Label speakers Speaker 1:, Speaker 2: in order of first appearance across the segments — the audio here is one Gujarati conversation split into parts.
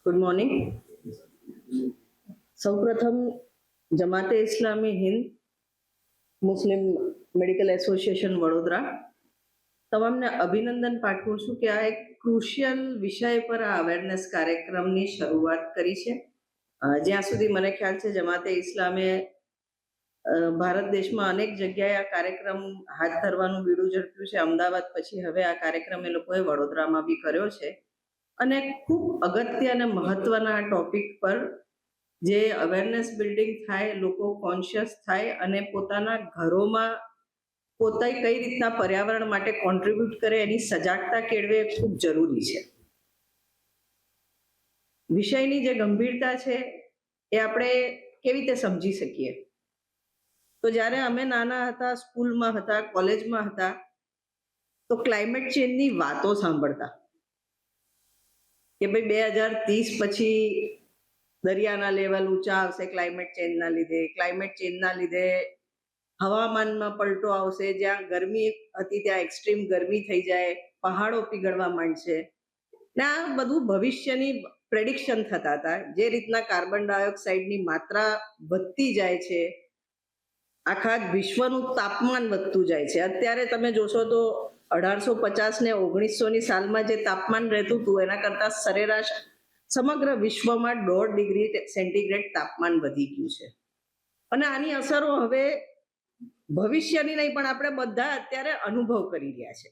Speaker 1: Good morning. સૌપ્રથમ જમાતે ઇસ્લામી હિન્દ મુસ્લિમ મેડિકલ એસોસિએશન વડોદરા તમામને અભિનંદન પાઠવું છું કે આ એક ક્રુશિયલ વિષય પર આ અવેરનેસ કાર્યક્રમની શરૂઆત કરી છે. જ્યાં સુધી મને ખ્યાલ છે જમાતે ઇસ્લામે ભારત દેશમાં અનેક જગ્યાએ આ કાર્યક્રમ હાથ ધરવાનું બીડું ઝડપ્યું છે. અમદાવાદ પછી હવે આ કાર્યક્રમ એ લોકોએ વડોદરામાં બી કર્યો છે અને ખૂબ અગત્ય અને મહત્વના આ ટોપિક પર જે અવેરનેસ બિલ્ડિંગ થાય, લોકો કોન્શિયસ થાય અને પોતાના ઘરોમાં પોતે કઈ રીતના પર્યાવરણ માટે કોન્ટ્રીબ્યુટ કરે એની સજાગતા કેળવે એ ખૂબ જરૂરી છે. વિષયની જે ગંભીરતા છે એ આપણે કેવી રીતે સમજી શકીએ? તો જ્યારે અમે નાના હતા, સ્કૂલમાં હતા, કોલેજમાં હતા, તો ક્લાઇમેટ ચેન્જની વાતો સાંભળતા કે ભાઈ 2030 પછી દરિયાના લેવલ ઊંચા આવશે ક્લાઇમેટ ચેન્જના લીધે, ક્લાઇમેટ ચેન્જના લીધે હવામાનમાં પલટો આવશે, જ્યાં ગરમી હતી ત્યાં એક્સ્ટ્રીમ ગરમી થઈ જાય, પહાડો પીગળવા માંડશે ને આ બધું ભવિષ્યની પ્રેડિક્શન થતા હતા. જે રીતના કાર્બન ડાયોક્સાઇડની માત્રા વધતી જાય છે, આખા વિશ્વનું તાપમાન વધતું જાય છે. અત્યારે તમે જોશો તો 1850 ને 1900ની સાલમાં જે તાપમાન રહેતું હતું એના કરતા સરેરાશ સમગ્ર વિશ્વમાં 1.5 ડિગ્રી સેન્ટીગ્રેડ તાપમાન વધી ગયું છે. અને આની અસરો હવે ભવિષ્યની નહીં પણ આપણે બધા અત્યારે અનુભવ કરી રહ્યા છે.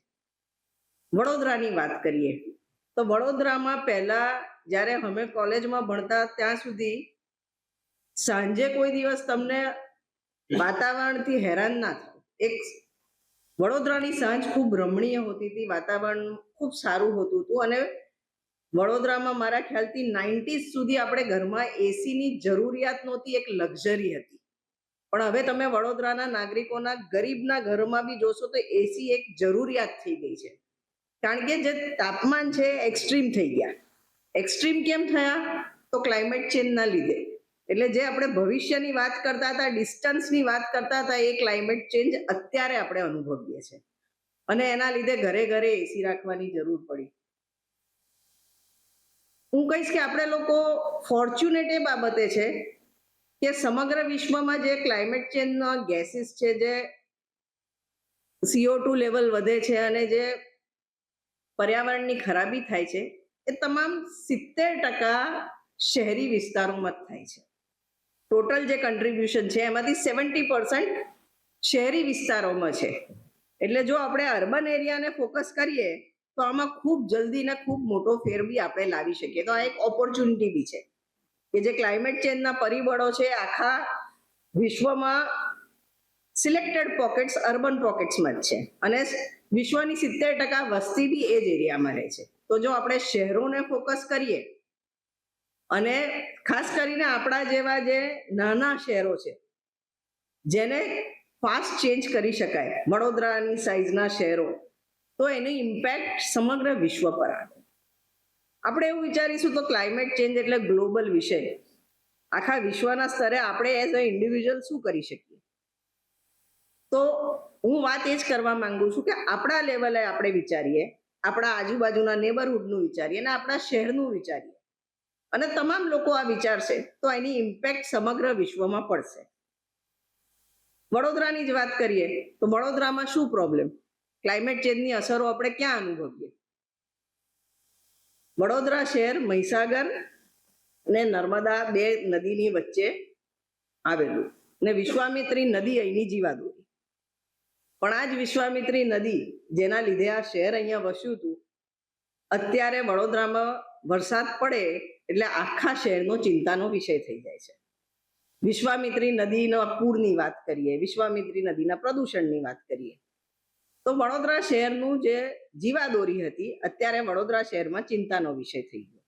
Speaker 1: વડોદરાની વાત કરીએ તો વડોદરામાં પહેલા જ્યારે અમે કોલેજમાં ભણતા ત્યાં સુધી સાંજે કોઈ દિવસ તમને વાતાવરણથી હેરાન ના થાવ. એક વડોદરાની સાંજ ખૂબ રમણીય હોતી હતી, વાતાવરણ ખૂબ સારું હોતું હતું અને વડોદરામાં મારા ખ્યાલથી 90s સુધી આપણે ઘરમાં એસીની જરૂરિયાત નહોતી, એક લક્ઝરી હતી. પણ હવે તમે વડોદરાના નાગરિકોના ગરીબના ઘરમાં બી જોશો તો એસી એક જરૂરિયાત થઈ ગઈ છે. કારણ કે જે તાપમાન છે એક્સ્ટ્રીમ થઈ ગયા. એક્સ્ટ્રીમ કેમ થયા? તો ક્લાઇમેટ ચેન્જના લીધે. એટલે જે આપણે ભવિષ્યની વાત કરતા હતા, ડિસ્ટન્સની વાત કરતા હતા, એ ક્લાઇમેટ ચેન્જ અત્યારે આપણે અનુભવીએ છીએ અને એના લીધે ઘરે ઘરે એસી રાખવાની જરૂર પડી. હું કહીશ કે આપણે લોકો ફોર્ચ્યુનેટ એ બાબતે છે કે સમગ્ર વિશ્વમાં જે ક્લાઇમેટ ચેન્જના ગેસીસ છે, જે CO2 લેવલ વધે છે અને જે પર્યાવરણની ખરાબી થાય છે, એ તમામ 70% શહેરી વિસ્તારોમાં જ થાય છે. ટોટલ જે કન્ટ્રીબ્યુશન છે એમાંથી 70% શહેરી વિસ્તારોમાં છે. એટલે જો આપણે અર્બન એરિયાને ફોકસ કરીએ તો આમાં ખૂબ જલ્દી ને ખૂબ મોટો ફેર બી આપણે લાવી શકીએ. તો આ એક ઓપોર્ચ્યુનિટી બી છે કે જે ક્લાઇમેટ ચેન્જના પરિબળો છે આખા વિશ્વમાં સિલેક્ટેડ પોકેટ્સ, અર્બન પોકેટ્સમાં જ છે અને વિશ્વની 70% વસ્તી બી એ જ એરિયામાં રહે છે. તો જો આપણે શહેરોને ફોકસ કરીએ અને ખાસ કરીને આપણા જેવા જે નાના શહેરો છે જેને ફાસ્ટ ચેન્જ કરી શકાય, વડોદરાની સાઇઝના શહેરો, તો એનું ઇમ્પેક્ટ સમગ્ર વિશ્વ પર આવે. આપણે એવું વિચારીશું તો ક્લાઇમેટ ચેન્જ એટલે ગ્લોબલ વિષય. આખા વિશ્વના સ્તરે આપણે એઝ અ ઇન્ડિવિજ્યુઅલ શું કરી શકીએ? તો હું વાત એ જ કરવા માંગુ છું કે આપણા લેવલે આપણે વિચારીએ, આપણા આજુબાજુના નેબરહુડનું વિચારીએ અને આપણા શહેરનું વિચારીએ અને તમામ લોકો આ વિચારશે તો એની ઇમ્પેક્ટ સમગ્ર વિશ્વમાં પડશે. વડોદરાની જ વાત કરીએ તો વડોદરામાં શું પ્રોબ્લેમ? ક્લાઇમેટ ચેન્જની અસરો આપણે ક્યાં અનુભવીએ? વડોદરા શહેર મહીસાગર અને નર્મદા 2 નદીની વચ્ચે આવેલું ને વિશ્વામિત્રી નદી અહીંની જીવાદોરી. પણ આ જ વિશ્વામિત્રી નદી જેના લીધે આ શહેર અહીંયા વસ્યું હતું, અત્યારે વડોદરામાં વરસાદ પડે એટલે આખા શહેરનો ચિંતાનો વિષય થઈ જાય છે. વિશ્વામિત્રી નદીના પૂરની વાત કરીએ, વિશ્વામિત્રી નદીના પ્રદૂષણની વાત કરીએ તો વડોદરા શહેરનું જે જીવાદોરી હતી અત્યારે વડોદરા શહેરમાં ચિંતાનો વિષય થઈ ગયો.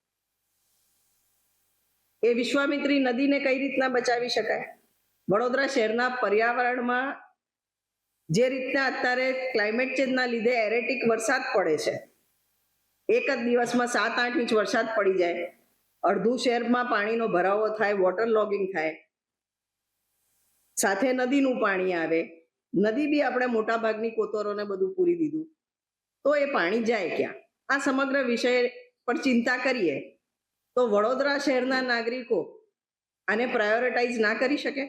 Speaker 1: એ વિશ્વામિત્રી નદીને કઈ રીતના બચાવી શકાય? વડોદરા શહેરના પર્યાવરણમાં જે રીતના અત્યારે ક્લાઇમેટ ચેન્જના લીધે એરેટિક વરસાદ પડે છે, એક જ દિવસમાં 7-8 ઇંચ વરસાદ પડી જાય, અડધું શહેરમાં પાણીનો ભરાવો થાય, વોટર લોગિંગ થાય, સાથે નદીનું પાણી આવે, નદી બી આપણે મોટા ભાગની કોતરોને બધું પૂરી દીધું, તો એ પાણી જાય ક્યાં? આ સમગ્ર વિષય પર ચિંતા કરીએ તો તો વડોદરા શહેરના નાગરિકો આને પ્રાયોરિટાઇઝ ના કરી શકે?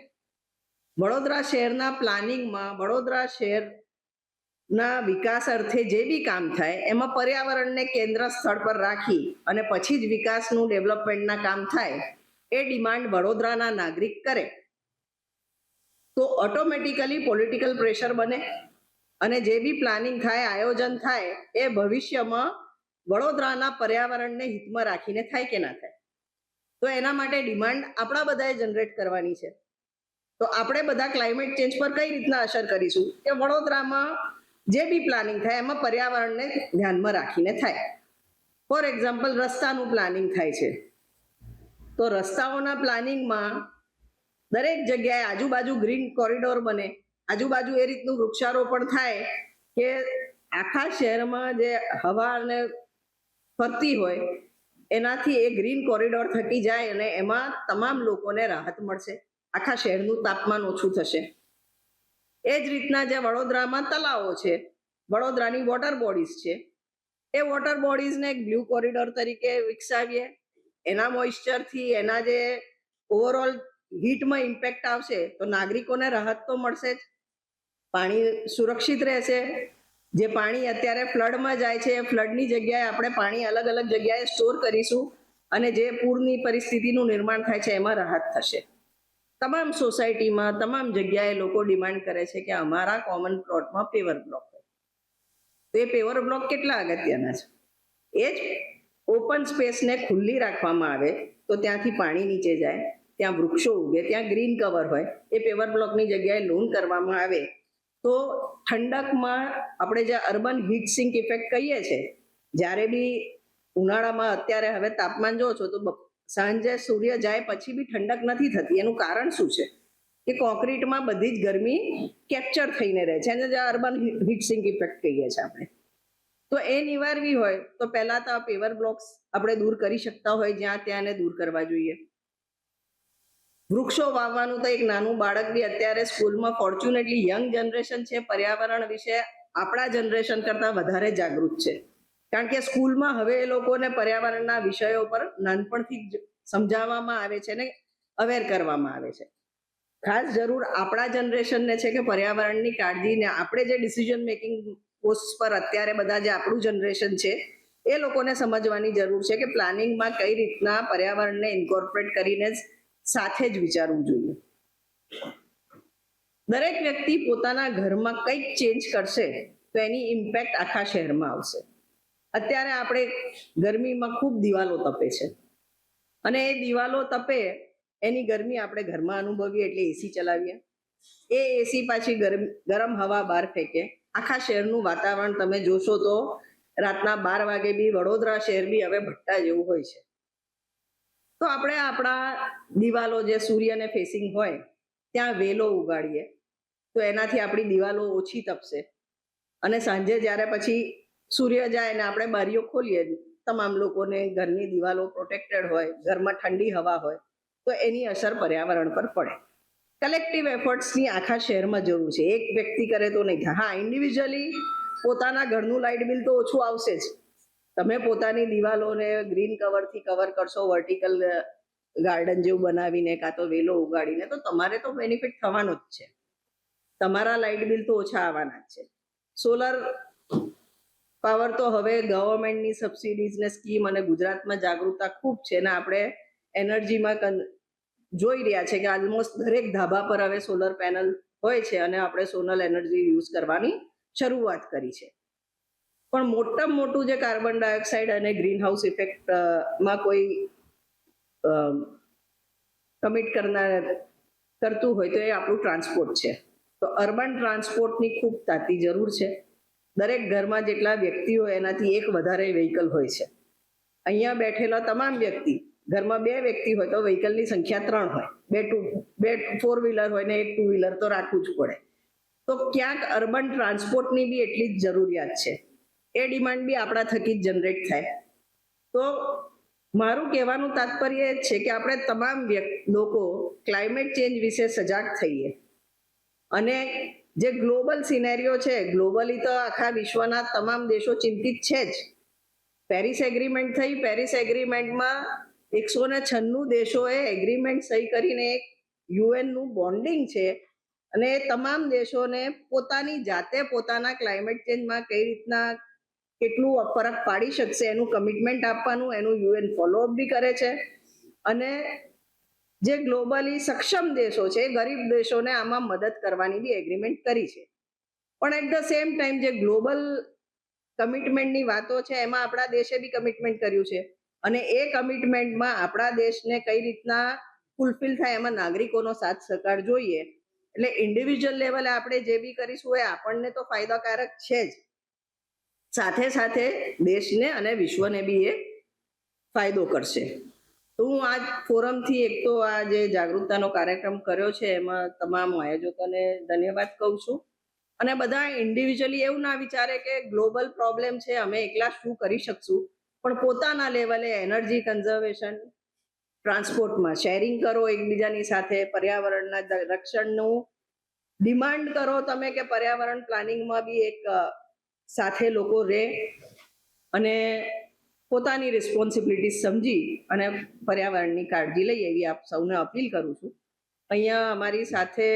Speaker 1: વડોદરા શહેરના પ્લાનિંગમાં વડોદરા શહેરના વિકાસ અર્થે જે બી કામ થાય એમાં પર્યાવરણને કેન્દ્ર સ્થળ પર રાખી અને પછી જ વિકાસનું ડેવલપમેન્ટના કામ થાય એ ડિમાન્ડ વડોદરાના નાગરિક કરે તો ઓટોમેટિકલી પોલિટિકલ પ્રેશર બને અને જે બી પ્લાનિંગ થાય, આયોજન થાય એ ભવિષ્યમાં વડોદરાના પર્યાવરણને હિતમાં રાખીને થાય કે ના થાય. તો એના માટે ડિમાન્ડ આપણા બધાએ જનરેટ કરવાની છે. તો આપણે બધા ક્લાઇમેટ ચેન્જ પર કઈ રીતના અસર કરીશું કે વડોદરામાં જે બી પ્લાનિંગ થાય એમાં પર્યાવરણને ધ્યાનમાં રાખીને થાય. ફોર એક્ઝામ્પલ, રસ્તાનું પ્લાનિંગ થાય છે તો રસ્તાઓના પ્લાનિંગમાં દરેક જગ્યાએ આજુબાજુ ગ્રીન કોરિડોર બને, આજુબાજુ એ રીતનું વૃક્ષારોપણ થાય કે આખા શહેરમાં જે હવા અને ફરતી હોય એનાથી એ ગ્રીન કોરિડોર થકી જાય અને એમાં તમામ લોકોને રાહત મળશે, આખા શહેરનું તાપમાન ઓછું થશે. એ જ રીતના જે વડોદરામાં તળાવો છે, વડોદરાની વોટર બોડીઝ છે, એ વોટર બોડીઝને એક બ્લુ કોરિડોર તરીકે વિકસાવીએ. એના મોઇશ્ચરથી એના જે ઓવરઓલ હીટમાં ઇમ્પેક્ટ આવશે તો નાગરિકોને રાહત તો મળશે જ, પાણી સુરક્ષિત રહેશે. જે પાણી અત્યારે ફ્લડમાં જાય છે એ ફ્લડની જગ્યાએ આપણે પાણી અલગ અલગ જગ્યાએ સ્ટોર કરીશું અને જે પૂરની પરિસ્થિતિનું નિર્માણ થાય છે એમાં રાહત થશે. તમામ સોસાયટીમાં તમામ જગ્યાએ લોકો ડિમાન્ડ કરે છે કે અમારા કોમન પ્લોટમાં પેવર બ્લોક હોય. તો એ પેવર બ્લોક કેટલા અગત્યના છે? એ જ ઓપન સ્પેસને ખુલ્લી રાખવામાં આવે તો ત્યાંથી પાણી નીચે જાય, ત્યાં વૃક્ષો ઉગે, ત્યાં ગ્રીન કવર હોય, એ પેવર બ્લોકની જગ્યાએ લોન કરવામાં આવે તો ઠંડકમાં આપણે જે અર્બન હીટ સિંક ઇફેક્ટ કહીએ છીએ, જ્યારે બી ઉનાળામાં અત્યારે હવે તાપમાન જો છો તો સાંજે સૂર્ય જાય પછી બી ઠંડક નથી થતી. એનું કારણ શું છે કે કોન્ક્રીટમાં બધી જ ગરમી કેપ્ચર થઈને રહે છે, એને જે અર્બન હીટ સિંક ઇફેક્ટ કહીએ છીએ આપણે. તો એ નિવારવી હોય તો પહેલા તો આ પેવર બ્લોક્સ આપણે દૂર કરી શકતા હોય જ્યાં ત્યાં એને દૂર કરવા જોઈએ. વૃક્ષો વાવવાનું તો એક નાનું બાળક બી અત્યારે સ્કૂલમાં, ફોર્ચ્યુનેટલી યંગ જનરેશન છે, પર્યાવરણ વિશે આપણા જનરેશન કરતાં વધારે જાગૃત છે. કારણ કે સ્કૂલમાં હવે એ લોકોને પર્યાવરણના વિષયો પર નાનપણથી જ સમજાવવામાં આવે છે ને અવેર કરવામાં આવે છે. ખાસ જરૂર આપણા જનરેશનને છે કે પર્યાવરણની કાળજીને આપણે જે ડિસિઝન મેકિંગ પોસ્ટ પર અત્યારે બધા જે આપણું જનરેશન છે એ લોકોને સમજવાની જરૂર છે કે પ્લાનિંગમાં કઈ રીતના પર્યાવરણને ઇન્કોર્પોરેટ કરીને સાથે જ વિચારવું જોઈએ. દરેક વ્યક્તિ પોતાના ઘરમાં કંઈક ચેન્જ કરશે તો એની ઇમ્પેક્ટ આખા શહેરમાં આવશે. અત્યારે આપણે ગરમીમાં ખૂબ દિવાલો તપે છે અને એ દિવાલો તપે એની ગરમી આપણે ઘરમાં અનુભવીએ એટલે એસી ચલાવીએ, એ એસી પાછી ગરમ હવા બહાર ફેંકે. આખા શહેરનું વાતાવરણ તમે જોશો તો રાતના 12 વાગે બી વડોદરા શહેર બી હવે ભટ્ટા જેવું હોય છે. તો આપણે આપણા દિવાલો જે સૂર્યને ફેસિંગ હોય ત્યાં વેલો ઉગાડીએ તો એનાથી આપણી દિવાલો ઓછી તપશે અને સાંજે જ્યારે પછી સૂર્ય જાય ને આપણે બારીઓ ખોલીએ, તમામ લોકોને ઘરની દિવાલો પ્રોટેક્ટેડ હોય, ઘરમાં ઠંડી હવા હોય તો એની અસર પર્યાવરણ પર પડે. કલેક્ટિવ એફર્ટ્સની આખા શહેરમાં જરૂર છે, એક વ્યક્તિ કરે તો નહીં. હા, ઇન્ડિવિજ્યુઅલી પોતાના ઘરનું લાઇટ બિલ તો ઓછું આવશે જ. તમે પોતાની દિવાલોને ગ્રીન કવરથી કવર કરશો, વર્ટિકલ ગાર્ડન જેવું બનાવીને કાં તો વેલો ઉગાડીને, તો તમારે તો બેનિફિટ થવાનો જ છે. તમારા લાઇટ બિલ તો ઓછા આવવાના જ છે. સોલર પાવર તો હવે ગવર્મેન્ટની સબસિડીઝ ને સ્કીમ અને ગુજરાતમાં જાગૃતતા ખૂબ છે ને આપણે એનર્જીમાં જોઈ રહ્યા છે કે ઓલમોસ્ટ દરેક ધાબા પર હવે સોલર પેનલ હોય છે અને આપણે સોલર એનર્જી યુઝ કરવાની શરૂઆત કરી છે. પણ મોટામાં મોટું જે કાર્બન ડાયોક્સાઇડ અને ગ્રીન હાઉસ ઇફેક્ટમાં કોઈ કમિટ કરતું હોય તો એ આપણું ટ્રાન્સપોર્ટ છે. તો અર્બન ટ્રાન્સપોર્ટની ખૂબ તાતી જરૂર છે. દરેક ઘરમાં જેટલા વ્યક્તિ હોય એનાથી એક વધારે વ્હીકલ હોય છે. અહીંયા બેઠેલા તમામ વ્યક્તિ, ઘરમાં 2 વ્યક્તિ હોય તો વ્હીકલની સંખ્યા 3 હોય, 2 4 વ્હીલર હોય ને 1 2 વ્હીલર તો રાખવું જ પડે. તો ક્યાંક અર્બન ટ્રાન્સપોર્ટની બી એટલી જ જરૂરિયાત છે. એ ડિમાન્ડ બી આપણા થકી જ જનરેટ થાય. તો મારું કહેવાનું તાત્પર્ય એ છે કે આપણે તમામ લોકો ક્લાઇમેટ ચેન્જ વિશે સજાગ થઈએ અને જે ગ્લોબલ સિનેરિયો છે, ગ્લોબલી તો આખા વિશ્વના તમામ દેશો ચિંતિત છે જ. પેરિસ એગ્રીમેન્ટ થઈ, પેરિસ એગ્રીમેન્ટમાં 196 દેશોએ એગ્રીમેન્ટ સહી કરીને એક UN નું બોન્ડિંગ છે અને એ તમામ દેશોને પોતાની જાતે પોતાના ક્લાઇમેટ ચેન્જમાં કઈ રીતના કેટલું ફરક પાડી શકશે એનું કમિટમેન્ટ આપવાનું, એનું UN ફોલોઅપ બી કરે છે. અને જે ગ્લોબલી સક્ષમ દેશો છે ગરીબ દેશોને આમાં મદદ કરવાની બી એગ્રીમેન્ટ કરી છે. પણ એટ ધ સેમ ટાઈમ જે ગ્લોબલ કમિટમેન્ટની વાતો છે એમાં આપણા દેશે બી કમિટમેન્ટ કર્યું છે અને એ કમિટમેન્ટમાં આપણા દેશને કઈ રીતના ફૂલફિલ થાય એમાં નાગરિકોનો સાથ સહકાર જોઈએ. એટલે ઇન્ડિવિજ્યુઅલ લેવલે આપણે જે બી કરીશું એ આપણને તો ફાયદાકારક છે જ, સાથે સાથે દેશને અને વિશ્વને બી એ ફાયદો કરશે. તો હું આ ફોરમથી એક તો આ જે જાગૃતતાનો કાર્યક્રમ કર્યો છે એમાં તમામ આયોજકોને ધન્યવાદ કહું છું. અને બધા ઇન્ડિવિજ્યુઅલી એવું ના વિચારે કે ગ્લોબલ પ્રોબ્લેમ છે અમે એકલા શું કરી શકશું, પણ પોતાના લેવલે એનર્જી કન્ઝર્વેશન, ટ્રાન્સપોર્ટમાં શેરિંગ કરો એકબીજાની સાથે, પર્યાવરણના રક્ષણનું ડિમાન્ડ કરો તમે કે પર્યાવરણ પ્લાનિંગમાં બી એક સાથે લોકો રહે અને પોતાની રિસ્પોન્સિબિલિટી સમજી અને પર્યાવરણની કાળજી લઈએ એવી આપ સૌને અપીલ કરું છું. અહીંયા અમારી સાથે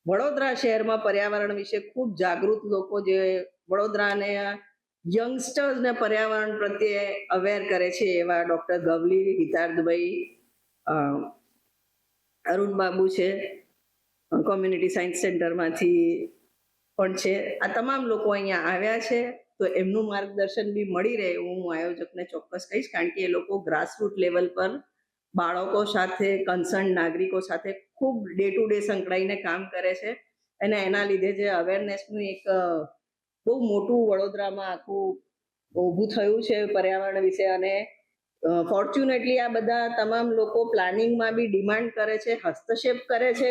Speaker 1: વડોદરા શહેરમાં પર્યાવરણ વિશે ખૂબ જાગૃત લોકો જે વડોદરાને યંગસ્ટર્સને પર્યાવરણ પ્રત્યે અવેર કરે છે એવા ડૉક્ટર ગવલી, હિતાર્થભાઈ, અરુણ બાબુ છે, કોમ્યુનિટી સાયન્સ સેન્ટરમાંથી પણ છે. આ તમામ લોકો અહીંયા આવ્યા છે તો એમનું માર્ગદર્શન બી મળી રહે એવું હું આયોજકને ચોક્કસ કહીશ, કારણ કે એ લોકો ગ્રાસરૂટ લેવલ પર બાળકો સાથે, કન્સર્ન નાગરિકો સાથે ખૂબ ડે ટુ ડે સંકળાઈને કામ કરે છે અને એના લીધે જે અવેરનેસનું એક બહુ મોટું વડોદરામાં આખું ઊભું થયું છે પર્યાવરણ વિશે. અને ફોર્ચ્યુનેટલી આ બધા તમામ લોકો પ્લાનિંગમાં બી ડિમાન્ડ કરે છે, હસ્તક્ષેપ કરે છે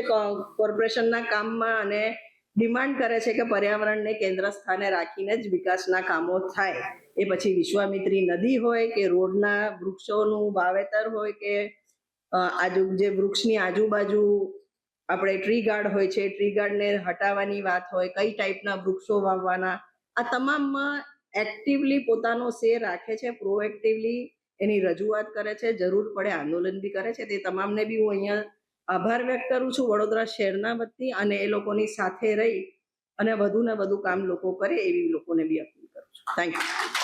Speaker 1: કોર્પોરેશનના કામમાં અને ડિમાન્ડ કરે છે કે પર્યાવરણને કેન્દ્ર સ્થાને રાખીને જ વિકાસના કામો થાય. એ પછી વિશ્વામિત્રી નદી હોય કે રોડના વૃક્ષોનું વાવેતર હોય કે જે વૃક્ષની આજુબાજુ આપણે ટ્રી ગાર્ડ હોય છે, ટ્રી ગાર્ડને હટાવવાની વાત હોય, કઈ ટાઈપના વૃક્ષો વાવવાના, આ તમામમાં એક્ટિવલી પોતાનો સે રાખે છે, પ્રોએક્ટિવલી એની રજૂઆત કરે છે, જરૂર પડે આંદોલન બી કરે છે. તે તમામને બી હું અહીંયા આભાર વ્યક્ત કરું છું વડોદરા શહેરના વતી, અને એ લોકોની સાથે રહી અને વધુ ને વધુ કામ લોકો કરે એવી લોકોને બી અપીલ કરું છું. Thank you.